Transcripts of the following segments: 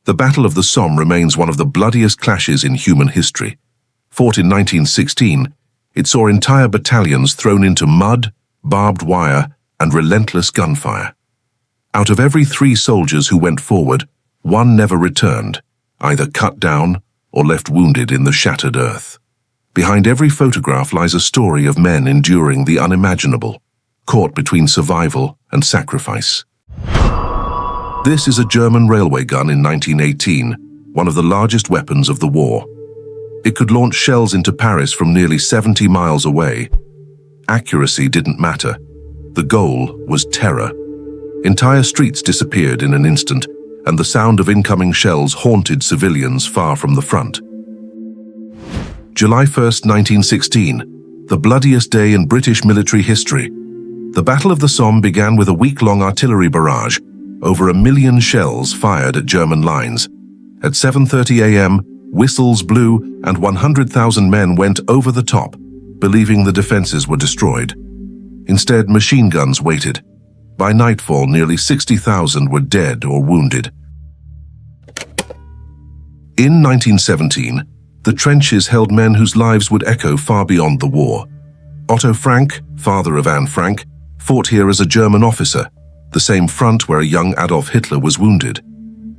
The Battle of the Somme remains one of the bloodiest clashes in human history. Fought in 1916, it saw entire battalions thrown into mud, barbed wire, and relentless gunfire. Out of every 3 soldiers who went forward, 1 never returned, either cut down or left wounded in the shattered earth. Behind every photograph lies a story of men enduring the unimaginable, caught between survival and sacrifice. This is a German railway gun in 1918, one of the largest weapons of the war. It could launch shells into Paris from nearly 70 miles away. Accuracy didn't matter. The goal was terror. Entire streets disappeared in an instant, and the sound of incoming shells haunted civilians far from the front. July 1st, 1916, the bloodiest day in British military history. The Battle of the Somme began with a week-long artillery barrage, over 1 million shells fired at German lines. At 7:30 a.m., whistles blew and 100,000 men went over the top, believing the defenses were destroyed. Instead, machine guns waited. By nightfall, nearly 60,000 were dead or wounded. In 1917, the trenches held men whose lives would echo far beyond the war. Otto Frank, father of Anne Frank, fought here as a German officer, the same front where a young Adolf Hitler was wounded.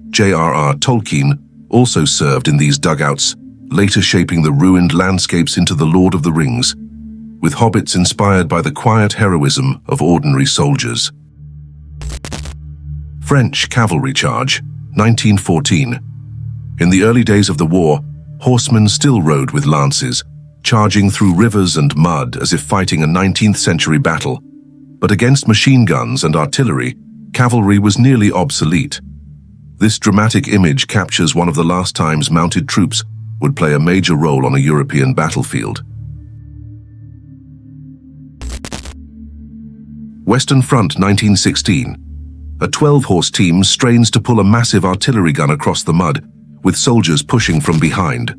J.R.R. Tolkien also served in these dugouts, later shaping the ruined landscapes into The Lord of the Rings, with hobbits inspired by the quiet heroism of ordinary soldiers. French cavalry charge, 1914. In the early days of the war, horsemen still rode with lances, charging through rivers and mud as if fighting a 19th century battle. But against machine guns and artillery, cavalry was nearly obsolete. This dramatic image captures one of the last times mounted troops would play a major role on a European battlefield. Western Front, 1916. A 12-horse team strains to pull a massive artillery gun across the mud, with soldiers pushing from behind.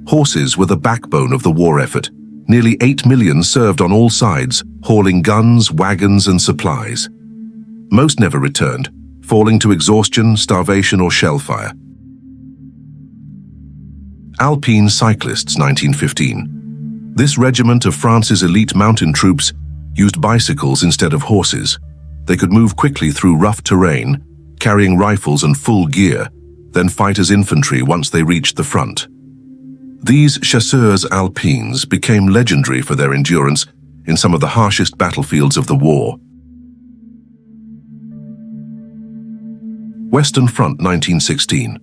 Horses were the backbone of the war effort. Nearly 8 million served on all sides, hauling guns, wagons, and supplies. Most never returned, falling to exhaustion, starvation, or shell fire. Alpine Cyclists, 1915. This regiment of France's elite mountain troops used bicycles instead of horses. They could move quickly through rough terrain, carrying rifles and full gear, then fight as infantry once they reached the front. These chasseurs alpines became legendary for their endurance in some of the harshest battlefields of the war. Western Front, 1916.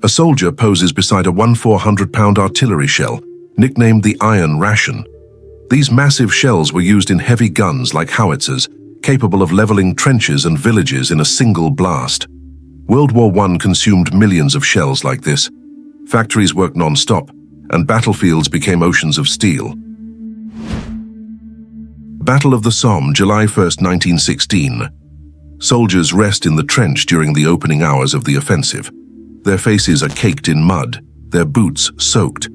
A soldier poses beside a 400-pound artillery shell, nicknamed the Iron Ration. These massive shells were used in heavy guns like howitzers, capable of leveling trenches and villages in a single blast. World War I consumed millions of shells like this. Factories worked non-stop, and battlefields became oceans of steel. Battle of the Somme, July 1st, 1916. Soldiers rest in the trench during the opening hours of the offensive. Their faces are caked in mud, their boots soaked.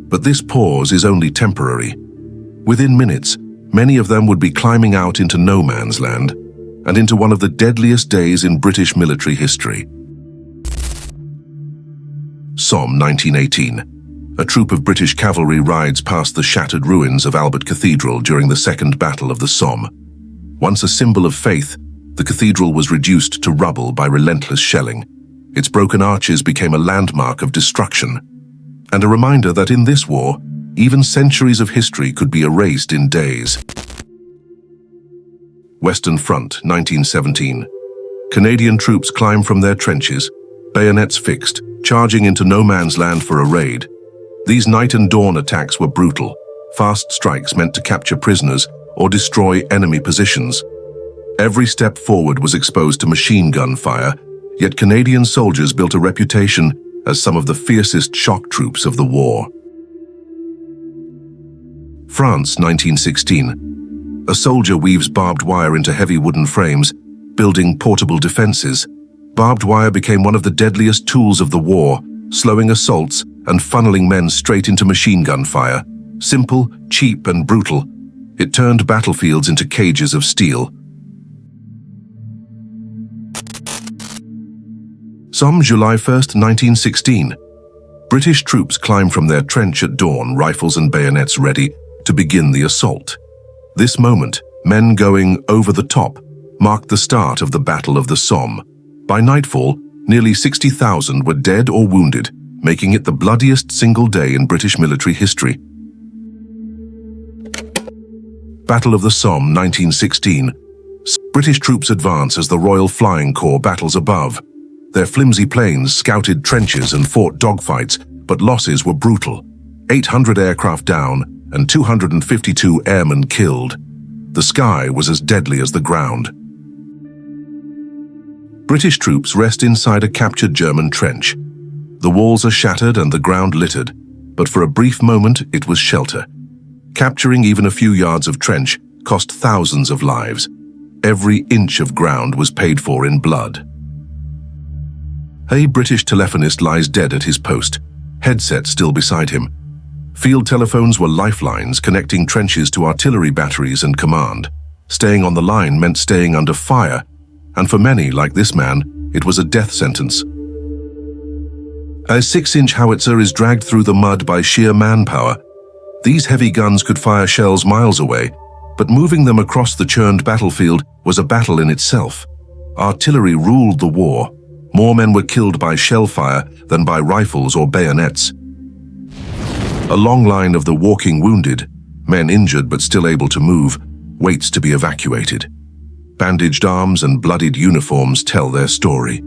But this pause is only temporary. Within minutes, many of them would be climbing out into no man's land and into one of the deadliest days in British military history. Somme, 1918. A troop of British cavalry rides past the shattered ruins of Albert Cathedral during the Second Battle of the Somme. Once a symbol of faith, the cathedral was reduced to rubble by relentless shelling. Its broken arches became a landmark of destruction, and a reminder that in this war, even centuries of history could be erased in days. Western Front, 1917. Canadian troops climb from their trenches, bayonets fixed, charging into no man's land for a raid. These night and dawn attacks were brutal, fast strikes meant to capture prisoners or destroy enemy positions. Every step forward was exposed to machine gun fire, yet Canadian soldiers built a reputation as some of the fiercest shock troops of the war. France, 1916. A soldier weaves barbed wire into heavy wooden frames, building portable defenses. Barbed wire became one of the deadliest tools of the war, slowing assaults and funneling men straight into machine gun fire. Simple, cheap, and brutal, it turned battlefields into cages of steel. Somme, July 1, 1916. British troops climb from their trench at dawn, rifles and bayonets ready to begin the assault. This moment, men going over the top, marked the start of the Battle of the Somme. By nightfall, nearly 60,000 were dead or wounded, making it the bloodiest single day in British military history. Battle of the Somme, 1916. British troops advance as the Royal Flying Corps battles above. Their flimsy planes scouted trenches and fought dogfights, but losses were brutal. 800 aircraft down and 252 airmen killed. The sky was as deadly as the ground. British troops rest inside a captured German trench. The walls are shattered and the ground littered, but for a brief moment it was shelter. Capturing even a few yards of trench cost thousands of lives. Every inch of ground was paid for in blood. A British telephonist lies dead at his post, headset still beside him. Field telephones were lifelines connecting trenches to artillery batteries and command. Staying on the line meant staying under fire, and for many, like this man, it was a death sentence. A 6-inch howitzer is dragged through the mud by sheer manpower. These heavy guns could fire shells miles away, but moving them across the churned battlefield was a battle in itself. Artillery ruled the war. More men were killed by shell fire than by rifles or bayonets. A long line of the walking wounded, men injured but still able to move, waits to be evacuated. Bandaged arms and bloodied uniforms tell their story.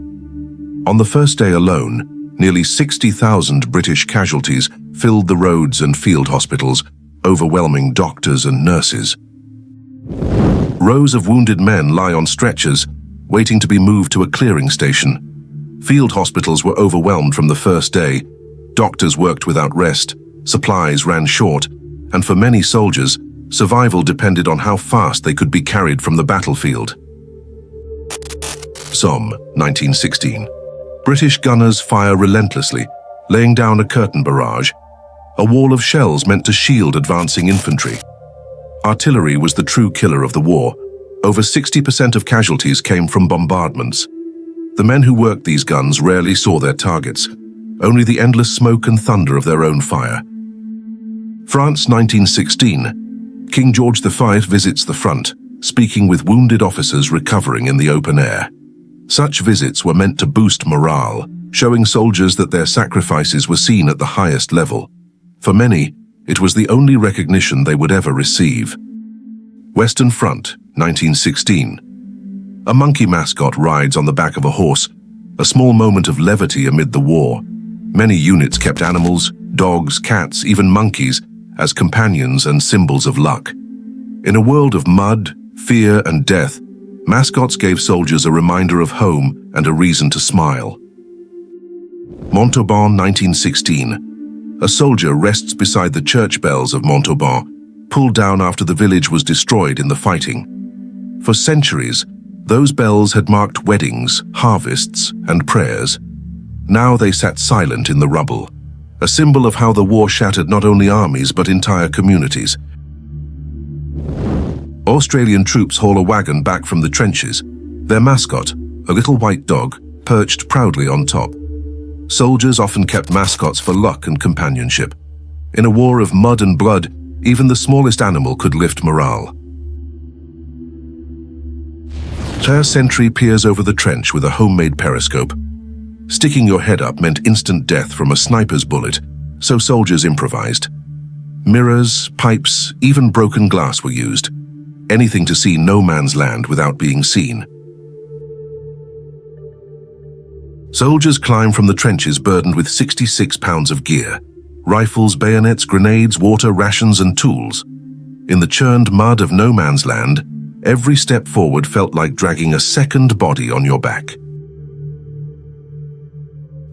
On the first day alone, nearly 60,000 British casualties filled the roads and field hospitals, overwhelming doctors and nurses. Rows of wounded men lie on stretchers, waiting to be moved to a clearing station. Field hospitals were overwhelmed from the first day. Doctors worked without rest, supplies ran short, and for many soldiers, survival depended on how fast they could be carried from the battlefield. Somme, 1916. British gunners fire relentlessly, laying down a curtain barrage, a wall of shells meant to shield advancing infantry. Artillery was the true killer of the war. Over 60% of casualties came from bombardments. The men who worked these guns rarely saw their targets, only the endless smoke and thunder of their own fire. France, 1916. King George V visits the front, speaking with wounded officers recovering in the open air. Such visits were meant to boost morale, showing soldiers that their sacrifices were seen at the highest level. For many, it was the only recognition they would ever receive. Western Front, 1916. A monkey mascot rides on the back of a horse, a small moment of levity amid the war. Many units kept animals, dogs, cats, even monkeys, as companions and symbols of luck. In a world of mud, fear, and death, mascots gave soldiers a reminder of home and a reason to smile. Montauban, 1916. A soldier rests beside the church bells of Montauban, pulled down after the village was destroyed in the fighting. For centuries, those bells had marked weddings, harvests, and prayers. Now they sat silent in the rubble, a symbol of how the war shattered not only armies but entire communities. Australian troops haul a wagon back from the trenches. Their mascot, a little white dog, perched proudly on top. Soldiers often kept mascots for luck and companionship. In a war of mud and blood, even the smallest animal could lift morale. A sentry peers over the trench with a homemade periscope. Sticking your head up meant instant death from a sniper's bullet, so soldiers improvised. Mirrors, pipes, even broken glass were used. Anything to see no man's land without being seen. Soldiers climb from the trenches burdened with 66 pounds of gear. Rifles, bayonets, grenades, water, rations, and tools. In the churned mud of no man's land, every step forward felt like dragging a second body on your back.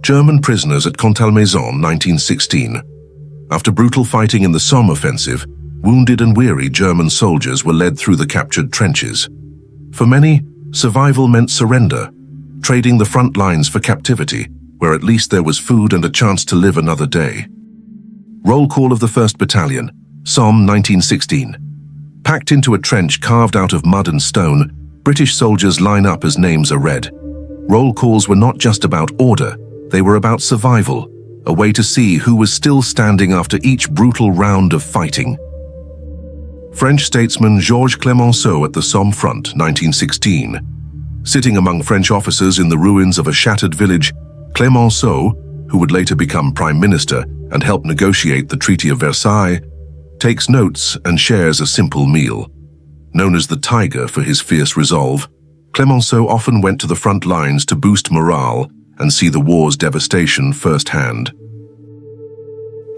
German prisoners at Contalmaison, 1916. After brutal fighting in the Somme offensive, wounded and weary German soldiers were led through the captured trenches. For many, survival meant surrender, trading the front lines for captivity, where at least there was food and a chance to live another day. Roll call of the 1st Battalion, Somme, 1916. Packed into a trench carved out of mud and stone, British soldiers line up as names are read. Roll calls were not just about order, they were about survival, a way to see who was still standing after each brutal round of fighting. French statesman Georges Clemenceau at the Somme front, 1916. Sitting among French officers in the ruins of a shattered village, Clemenceau, who would later become prime minister and help negotiate the Treaty of Versailles, takes notes and shares a simple meal. Known as the Tiger for his fierce resolve, Clemenceau often went to the front lines to boost morale and see the war's devastation firsthand.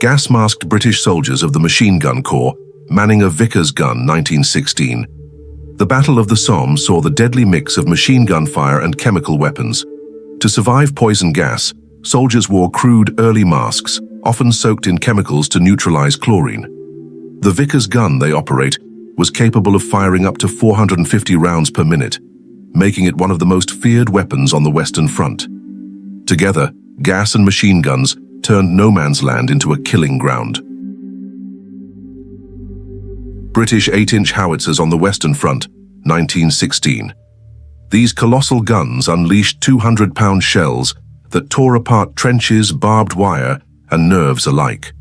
Gas-masked British soldiers of the Machine Gun Corps manning a Vickers gun, 1916. The Battle of the Somme saw the deadly mix of machine gun fire and chemical weapons. To survive poison gas, soldiers wore crude early masks, often soaked in chemicals to neutralize chlorine. The Vickers gun they operate was capable of firing up to 450 rounds per minute, making it one of the most feared weapons on the Western Front. Together, gas and machine guns turned no man's land into a killing ground. British 8-inch howitzers on the Western Front, 1916. These colossal guns unleashed 200-pound shells that tore apart trenches, barbed wire, and nerves alike.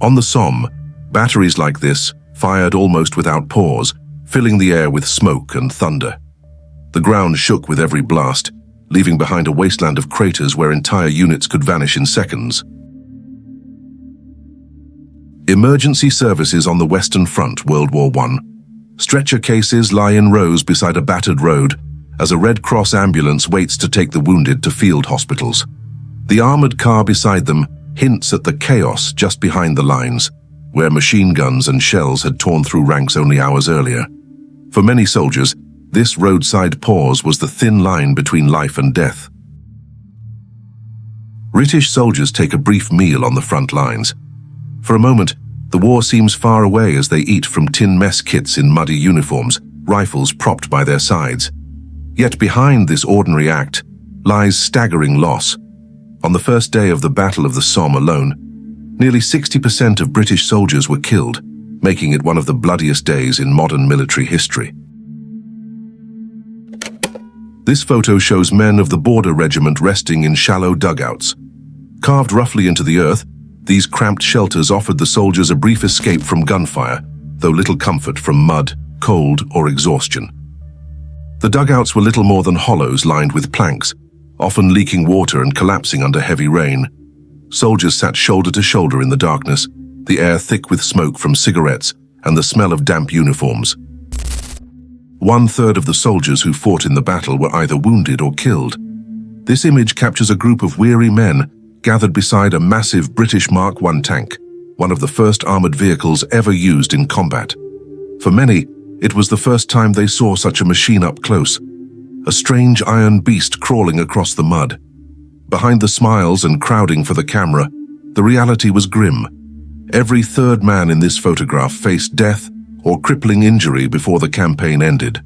On the Somme, batteries like this fired almost without pause, filling the air with smoke and thunder. The ground shook with every blast, leaving behind a wasteland of craters where entire units could vanish in seconds. Emergency services on the Western Front, World War I. Stretcher cases lie in rows beside a battered road as a Red Cross ambulance waits to take the wounded to field hospitals. The armored car beside them hints at the chaos just behind the lines, where machine guns and shells had torn through ranks only hours earlier. For many soldiers, this roadside pause was the thin line between life and death. British soldiers take a brief meal on the front lines. For a moment, the war seems far away as they eat from tin mess kits in muddy uniforms, rifles propped by their sides. Yet behind this ordinary act lies staggering loss. On the first day of the Battle of the Somme alone, nearly 60% of British soldiers were killed, making it one of the bloodiest days in modern military history. This photo shows men of the Border Regiment resting in shallow dugouts. Carved roughly into the earth, these cramped shelters offered the soldiers a brief escape from gunfire, though little comfort from mud, cold, or exhaustion. The dugouts were little more than hollows lined with planks, often leaking water and collapsing under heavy rain. Soldiers sat shoulder to shoulder in the darkness, the air thick with smoke from cigarettes and the smell of damp uniforms. 1/3 of the soldiers who fought in the battle were either wounded or killed. This image captures a group of weary men gathered beside a massive British Mark I tank, one of the first armored vehicles ever used in combat. For many, it was the first time they saw such a machine up close, a strange iron beast crawling across the mud. Behind the smiles and crowding for the camera, the reality was grim. Every third man in this photograph faced death or crippling injury before the campaign ended.